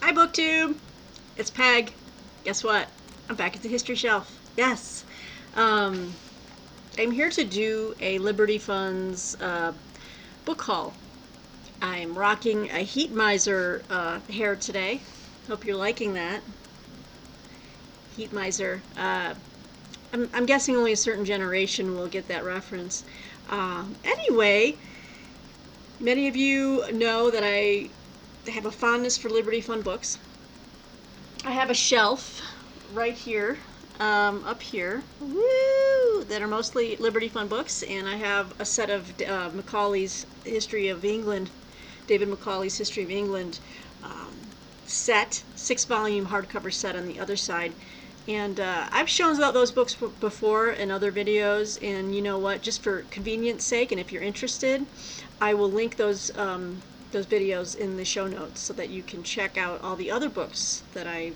Hi BookTube! It's Peg. Guess what? I'm back at the history shelf. Yes. Um, I'm here to do a Liberty Funds book haul. I'm rocking a Heat Miser hair today. Hope you're liking that. Heat Miser. I'm guessing only a certain generation will get that reference. Anyway, many of you know that I have a fondness for Liberty Fund books. I have a shelf right here, up here, woo, that are mostly Liberty Fund books, and I have a set of Macaulay's History of England, David Macaulay's History of England set, 6-volume hardcover set on the other side. And I've shown those books before in other videos, and you know what, just for convenience sake, and if you're interested, I will link those videos in the show notes so that you can check out all the other books that I've,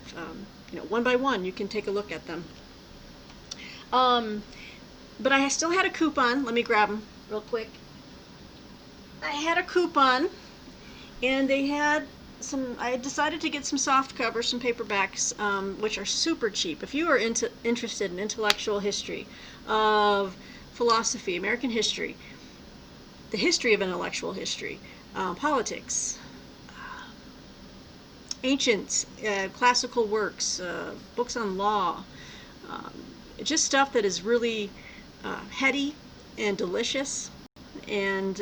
one by one, you can take a look at them. But I still had a coupon. Let me grab them real quick. I had a coupon, and they had I decided to get some soft covers, some paperbacks, which are super cheap. If you are interested in intellectual history of philosophy, American history, the history of intellectual history, politics, ancient classical works, books on law, just stuff that is really heady and delicious, and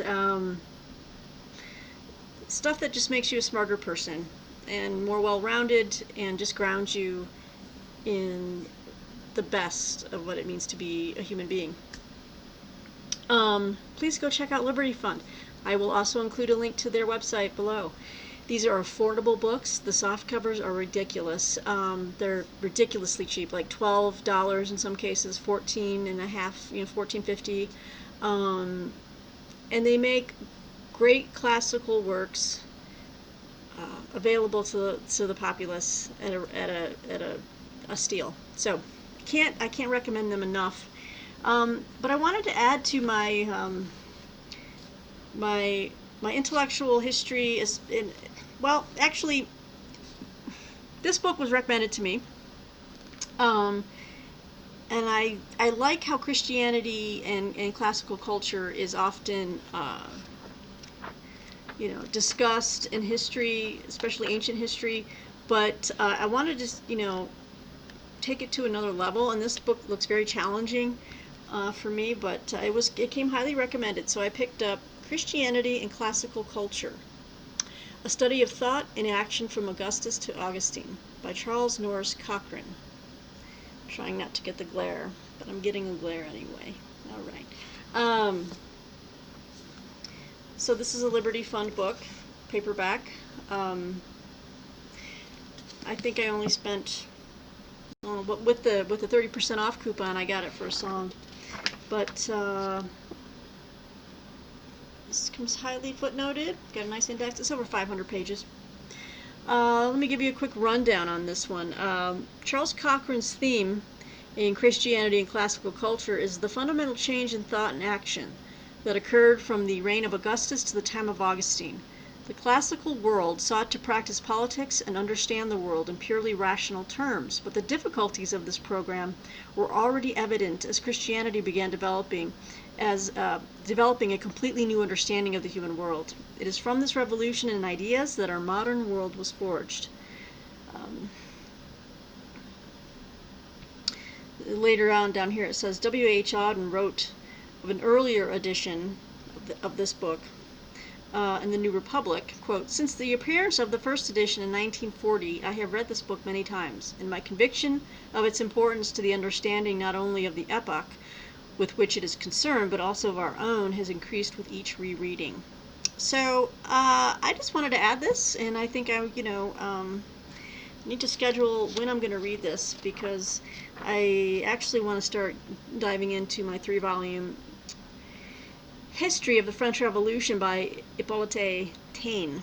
stuff that just makes you a smarter person and more well-rounded and just grounds you in the best of what it means to be a human being. Please go check out Liberty Fund. I will also include a link to their website below. These are affordable books. The soft covers are ridiculous. They're ridiculously cheap, like $12 in some cases, $14 and a half, $14.50. And they make great classical works available to the populace at a steal. So I can't recommend them enough. But I wanted to add to my my intellectual history well, actually, this book was recommended to me, and I like how Christianity and classical culture is often discussed in history, especially ancient history, but I wanted to take it to another level, and this book looks very challenging for me, but it came highly recommended, so I picked up Christianity and Classical Culture, A Study of Thought and Action from Augustus to Augustine by Charles Norris Cochrane. I'm trying not to get the glare, but I'm getting a glare anyway. All right. So this is a Liberty Fund book, paperback. I think I only spent, with the 30% off coupon, I got it for a song. But this comes highly footnoted. Got a nice index. It's over 500 pages. Let me give you a quick rundown on this one. Charles Cochrane's theme in Christianity and classical culture is the fundamental change in thought and action that occurred from the reign of Augustus to the time of Augustine. The classical world sought to practice politics and understand the world in purely rational terms, but the difficulties of this program were already evident as Christianity began developing a completely new understanding of the human world. It is from this revolution in ideas that our modern world was forged. Later on down here it says, W.H. Auden wrote of an earlier edition of this book, in the New Republic, quote, "Since the appearance of the first edition in 1940, I have read this book many times, and my conviction of its importance to the understanding not only of the epoch with which it is concerned, but also of our own, has increased with each rereading." So I just wanted to add this, and I think I need to schedule when I'm going to read this, because I actually want to start diving into my 3-volume History of the French Revolution by Hippolyte Taine.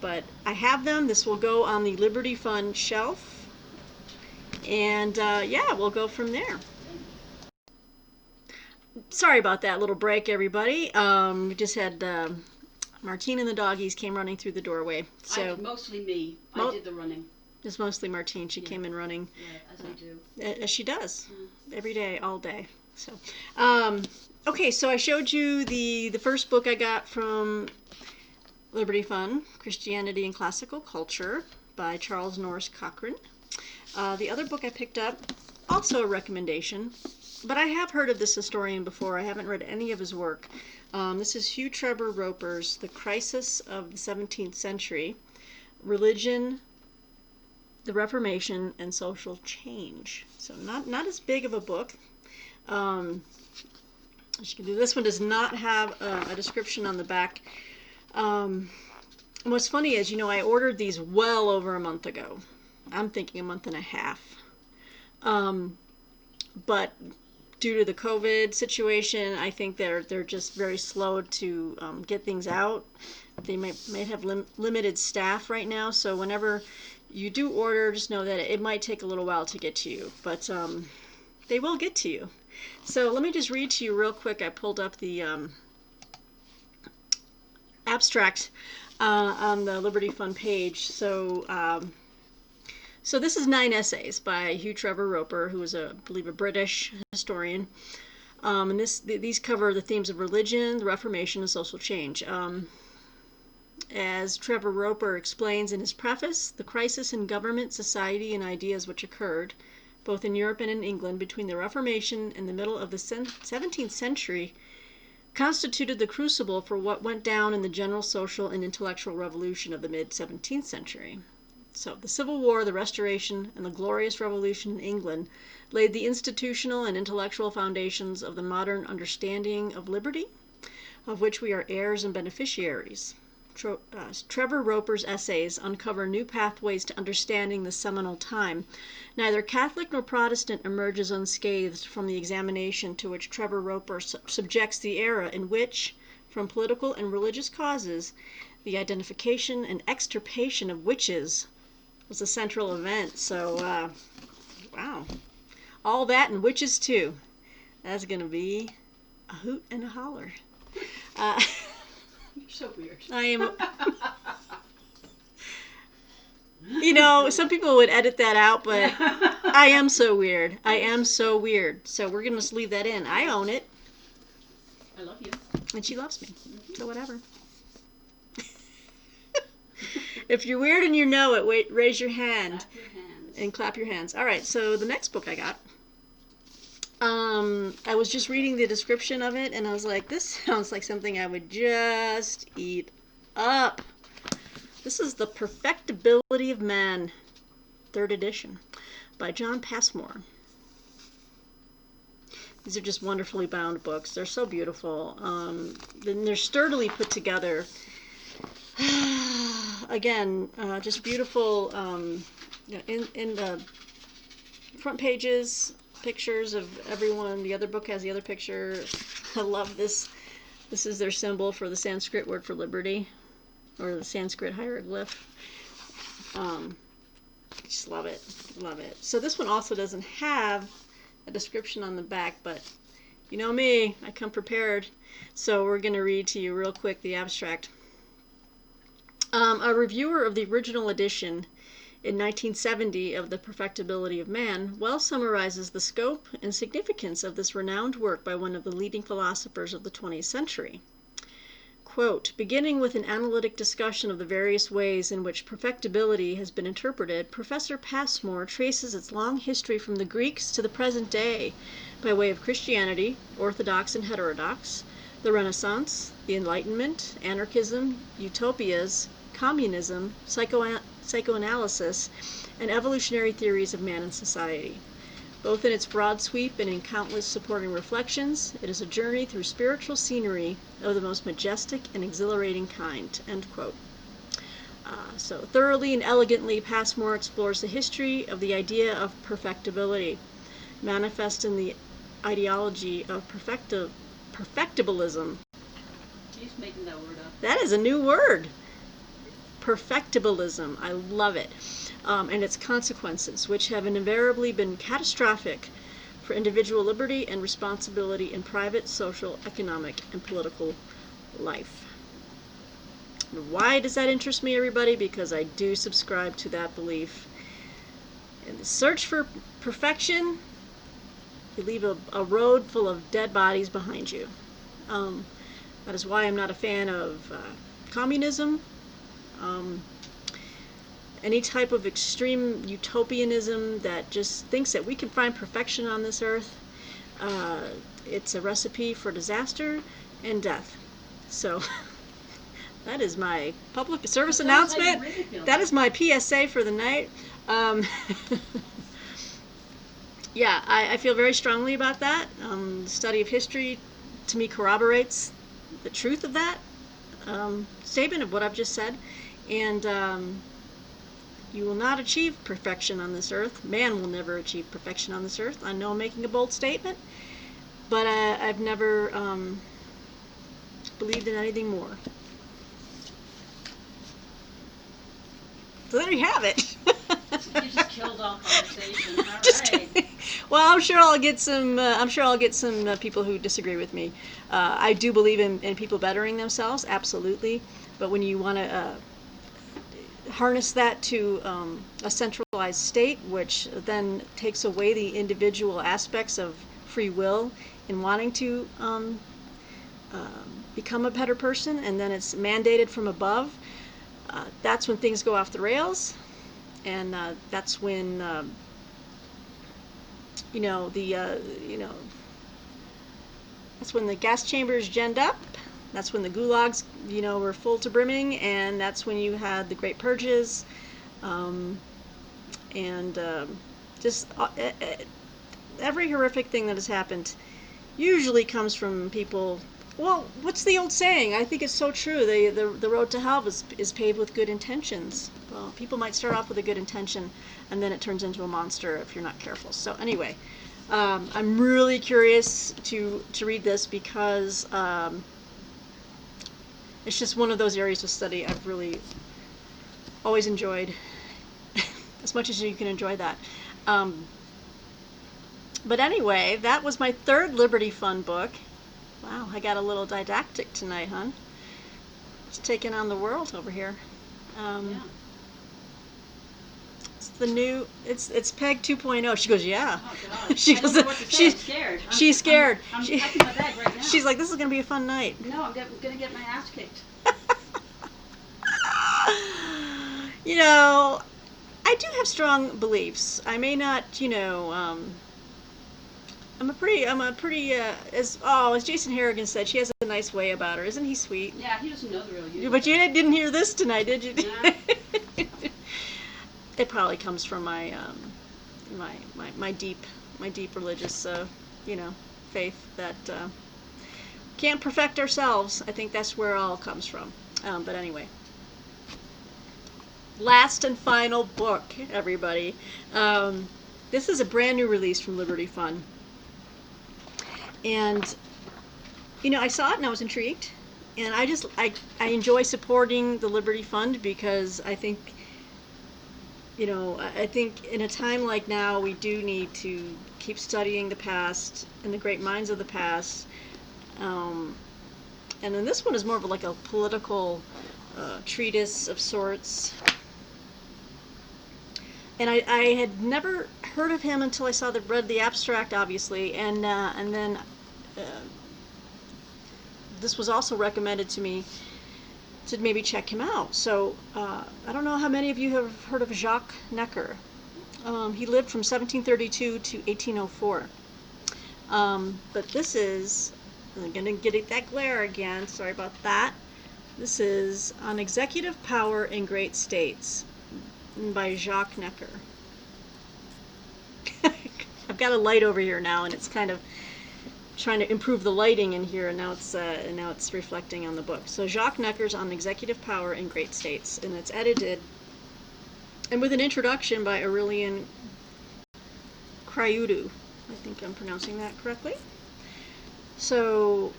But I have them. This will go on the Liberty Fund shelf, and yeah, we'll go from there. Sorry about that little break, everybody. We just had Martine and the doggies came running through the doorway. So Mostly me. I did the running. It's mostly Martine. She came in running. Yeah, as I do. As she does. Every day, all day. So, okay, so I showed you the first book I got from Liberty Fund, Christianity and Classical Culture by Charles Norris Cochrane. The other book I picked up, also a recommendation, but I have heard of this historian before. I haven't read any of his work. This is Hugh Trevor Roper's The Crisis of the 17th Century, Religion, the Reformation, and Social Change. So not as big of a book. This one does not have a description on the back. What's funny is, I ordered these well over a month ago. I'm thinking a month and a half. But due to the COVID situation, I think they're just very slow to get things out. They might have limited staff right now, so whenever you do order, just know that it might take a little while to get to you, but they will get to you. So let me just read to you real quick. I pulled up the abstract on the Liberty Fund page. So this is 9 essays by Hugh Trevor Roper, who is, I believe, a British historian. And these cover the themes of religion, the Reformation, and social change. As Trevor Roper explains in his preface, the crisis in government, society, and ideas which occurred, both in Europe and in England, between the Reformation and the middle of the 17th century, constituted the crucible for what went down in the general social and intellectual revolution of the mid-17th century. So the Civil War, the Restoration, and the Glorious Revolution in England laid the institutional and intellectual foundations of the modern understanding of liberty, of which we are heirs and beneficiaries. Trevor Roper's essays uncover new pathways to understanding the seminal time. Neither Catholic nor Protestant emerges unscathed from the examination to which Trevor Roper subjects the era in which, from political and religious causes, the identification and extirpation of witches was a central event. So, wow. All that and witches too. That's going to be a hoot and a holler. You're so weird. I am. Some people would edit that out, but I am so weird. I am so weird. So we're going to just leave that in. I own it. I love you. And she loves me. Mm-hmm. So whatever. If you're weird and you know it, raise your hand. Clap your hands. And clap your hands. All right, so the next book I got. I was just reading the description of it, and I was like, this sounds like something I would just eat up. This is The Perfectibility of Man, 3rd edition, by John Passmore. These are just wonderfully bound books. They're so beautiful. They're sturdily put together. Again, just beautiful in the front pages. Pictures of everyone. The other book has the other picture. I love this. This is their symbol for the Sanskrit word for liberty, or the Sanskrit hieroglyph. Just love it. Love it. So this one also doesn't have a description on the back, but you know me, I come prepared. So we're going to read to you real quick the abstract. A reviewer of the original edition in 1970 of The Perfectibility of Man well summarizes the scope and significance of this renowned work by one of the leading philosophers of the 20th century. Quote, beginning with an analytic discussion of the various ways in which perfectibility has been interpreted, Professor Passmore traces its long history from the Greeks to the present day by way of Christianity, orthodox and heterodox, the Renaissance, the Enlightenment, anarchism, utopias, communism, psychoanalysis, and evolutionary theories of man and society. Both in its broad sweep and in countless supporting reflections, it is a journey through spiritual scenery of the most majestic and exhilarating kind. End quote. So thoroughly and elegantly, Passmore explores the history of the idea of perfectibility, manifest in the ideology of perfectibilism. She's making that word up. That is a new word. Perfectibilism. I love it. And its consequences, which have invariably been catastrophic for individual liberty and responsibility in private, social, economic, and political life. Why does that interest me, everybody? Because I do subscribe to that belief. In the search for perfection, you leave a road full of dead bodies behind you. Um, that is why I'm not a fan of communism. Um, any type of extreme utopianism that just thinks that we can find perfection on this earth, uh, it's a recipe for disaster and death. So that is my public service announcement. Really that is my PSA for the night. Um, yeah, I feel very strongly about that. The study of history, to me, corroborates the truth of that statement of what I've just said. And you will not achieve perfection on this earth. Man will never achieve perfection on this earth. I know I'm making a bold statement, but I've never believed in anything more. So there you have it. You just killed all conversation. All right. Well, I'm sure I'll get some. People who disagree with me. I do believe in people bettering themselves, absolutely. But when you want to harness that to a centralized state, which then takes away the individual aspects of free will in wanting to become a better person, and then it's mandated from above, that's when things go off the rails, and that's when that's when the gas chambers ginned up. That's when the gulags, were full to brimming, and that's when you had the great purges, and just every horrific thing that has happened usually comes from people. Well, what's the old saying? I think it's so true. The road to hell is paved with good intentions. Well, people might start off with a good intention, and then it turns into a monster if you're not careful. So anyway, I'm really curious to read this because it's just one of those areas of study I've really always enjoyed, as much as you can enjoy that. But anyway, that was my third Liberty Fund book. Wow, I got a little didactic tonight, huh? Just taking on the world over here. Yeah. It's the new. It's Peg 2.0. She goes, yeah. Oh God. She I goes, don't know what to say. I'm scared. She's scared. I'm packing my bag right now. She's like, this is gonna be a fun night. No, I'm gonna get my ass kicked. I do have strong beliefs. I may not, I'm a pretty, as Jason Harrigan said, she has a nice way about her. Isn't he sweet? Yeah, he doesn't know the real you. But you didn't hear this tonight, did you? Yeah. It probably comes from my deep religious, faith that can't perfect ourselves. I think that's where it all comes from. But anyway. Last and final book, everybody. This is a brand new release from Liberty Fund. And, I saw it and I was intrigued. And I enjoy supporting the Liberty Fund because I think, I think in a time like now, we do need to keep studying the past and the great minds of the past. And then this one is more of like a political treatise of sorts. And I had never heard of him until I read the abstract, obviously, and then this was also recommended to me to maybe check him out. So I don't know how many of you have heard of Jacques Necker. He lived from 1732 to 1804. But this is, I'm going to get that glare again, sorry about that. This is On Executive Power in Great States by Jacques Necker. I've got a light over here now, and it's kind of trying to improve the lighting in here, and now it's reflecting on the book. So Jacques Necker's On Executive Power in Great States, and it's edited and with an introduction by Aurelian Craiudu. I think I'm pronouncing that correctly. So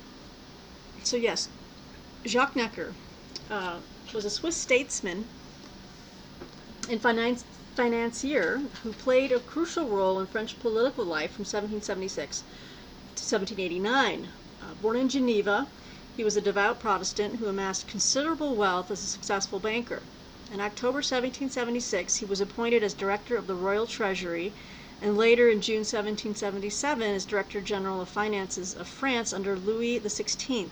yes, Jacques Necker was a Swiss statesman and financier who played a crucial role in French political life from 1776 to 1789. Born in Geneva, He was a devout Protestant who amassed considerable wealth as a successful banker. In October 1776, he was appointed as Director of the Royal Treasury, and later in June 1777 as Director General of Finances of France under Louis XVI.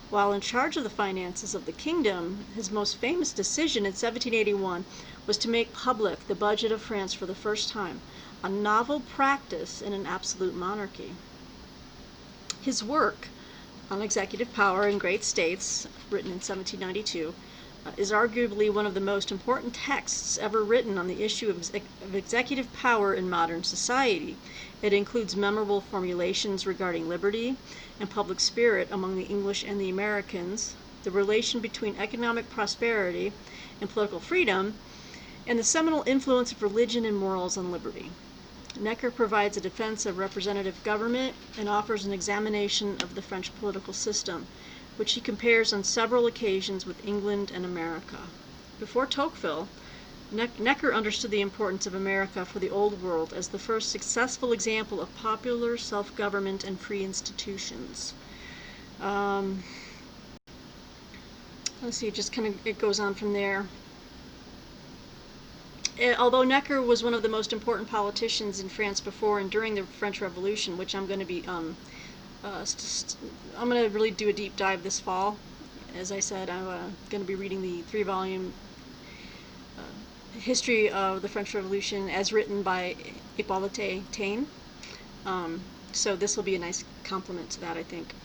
While in charge of the finances of the kingdom, his most famous decision in 1781 was to make public the budget of France for the first time, a novel practice in an absolute monarchy. His work on executive power in great states, written in 1792, is arguably one of the most important texts ever written on the issue of executive power in modern society. It includes memorable formulations regarding liberty and public spirit among the English and the Americans, the relation between economic prosperity and political freedom, and the seminal influence of religion and morals on liberty. Necker provides a defense of representative government and offers an examination of the French political system, which he compares on several occasions with England and America. Before Tocqueville, Necker understood the importance of America for the Old World as the first successful example of popular self-government and free institutions. Let's see, it goes on from there. Although Necker was one of the most important politicians in France before and during the French Revolution, which I'm going to be I'm going to really do a deep dive this fall. As I said, I'm going to be reading the 3-volume history of the French Revolution as written by Hippolyte Taine. So this will be a nice complement to that, I think.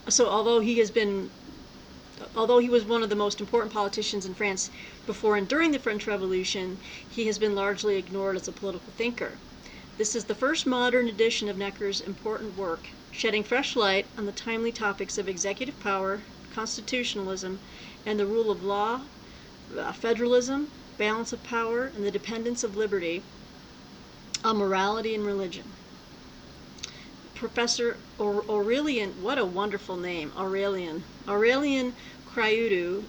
So although he was one of the most important politicians in France before and during the French Revolution, he has been largely ignored as a political thinker. This is the first modern edition of Necker's important work, shedding fresh light on the timely topics of executive power, constitutionalism, and the rule of law, federalism, balance of power, and the dependence of liberty on morality and religion. Professor Aurelian, what a wonderful name, Aurelian Craiudu,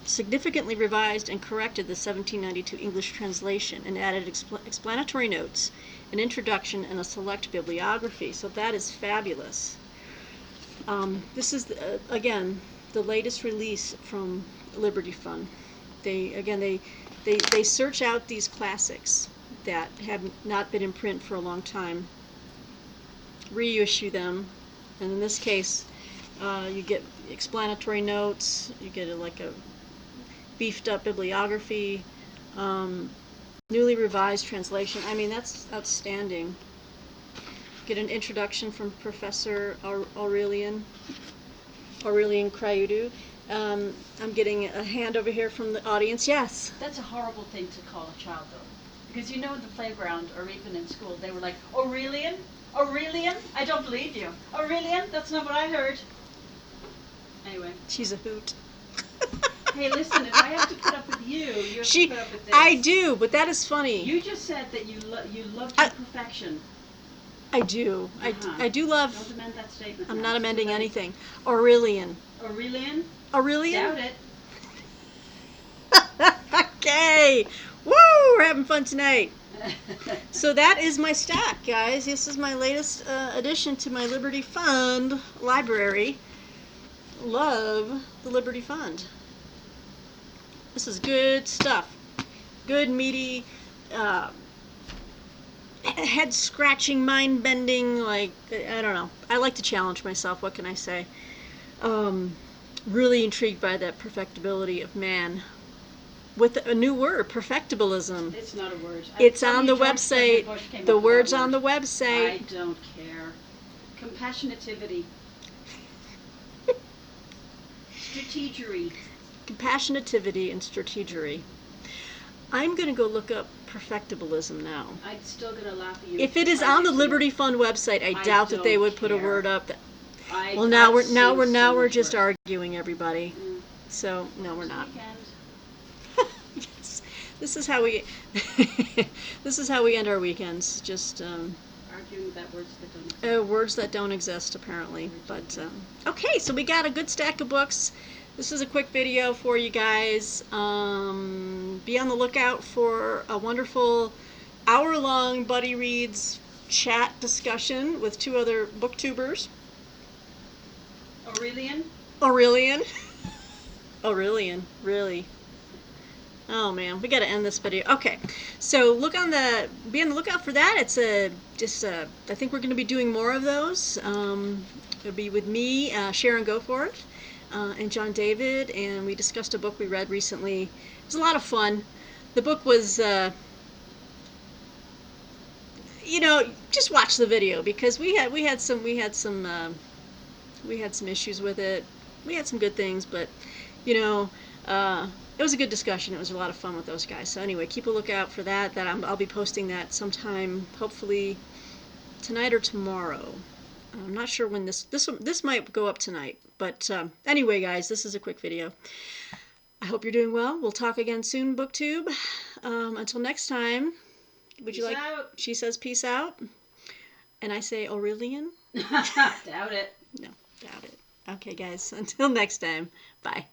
significantly revised and corrected the 1792 English translation and added explanatory notes, an introduction, and a select bibliography. So that is fabulous. This is, again, the latest release from Liberty Fund. They search out these classics that have not been in print for a long time, reissue them, and in this case, you get explanatory notes, you get a beefed up bibliography, newly revised translation. I mean, that's outstanding. Get an introduction from Professor Aurelian Craiudu. I'm getting a hand over here from the audience. Yes? That's a horrible thing to call a child, though. Because in the playground or even in school, they were like, Aurelian? Aurelian? I don't believe you. Aurelian? That's not what I heard. Anyway. She's a hoot. Hey, listen, if I have to put up with you, you have to put up with this. I do, but that is funny. You just said that you loved your perfection. I do. I do love... Don't amend that statement. I'm not amending anything. Aurelian. Aurelian? Aurelian? Doubt it. Okay. Woo! We're having fun tonight. So that is my stack, guys. This is my latest addition to my Liberty Fund library. Love the Liberty Fund. This is good stuff. Good, meaty, head-scratching, mind-bending, I don't know. I like to challenge myself, what can I say? Really intrigued by that perfectibility of man. With a new word, perfectibilism. It's not a word. It's on the website. The word's on the website. I don't care. Compassionativity. Strategery. Compassionativity and strategery. I'm going to go look up perfectibilism now. I'm still going to laugh at you. If it is on the Liberty Fund website, I doubt that they would put a word up. Well, now we're just arguing, everybody. So no, we're not. Yes. This is how we end our weekends. Just arguing about words that don't exist. Words that don't exist, apparently. But okay, so we got a good stack of books. This is a quick video for you guys. Be on the lookout for a wonderful hour-long Buddy Reads chat discussion with 2 other booktubers. Aurelian? Aurelian. Aurelian, really. Oh man, we got to end this video. Okay, so be on the lookout for that. It's I think we're going to be doing more of those. It'll be with me, Sharon Goforth, and John David, and we discussed a book we read recently. It was a lot of fun. The book was, just watch the video because we had some issues with it. We had some good things, but you know, it was a good discussion. It was a lot of fun with those guys. So anyway, keep a lookout for that. I'll be posting that sometime, hopefully tonight or tomorrow. I'm not sure when this might go up tonight. But anyway, guys, this is a quick video. I hope you're doing well. We'll talk again soon, BookTube. Until next time, would you Peace like? out. She says peace out, and I say Aurelian. Doubt it. No, doubt it. Okay, guys. Until next time. Bye.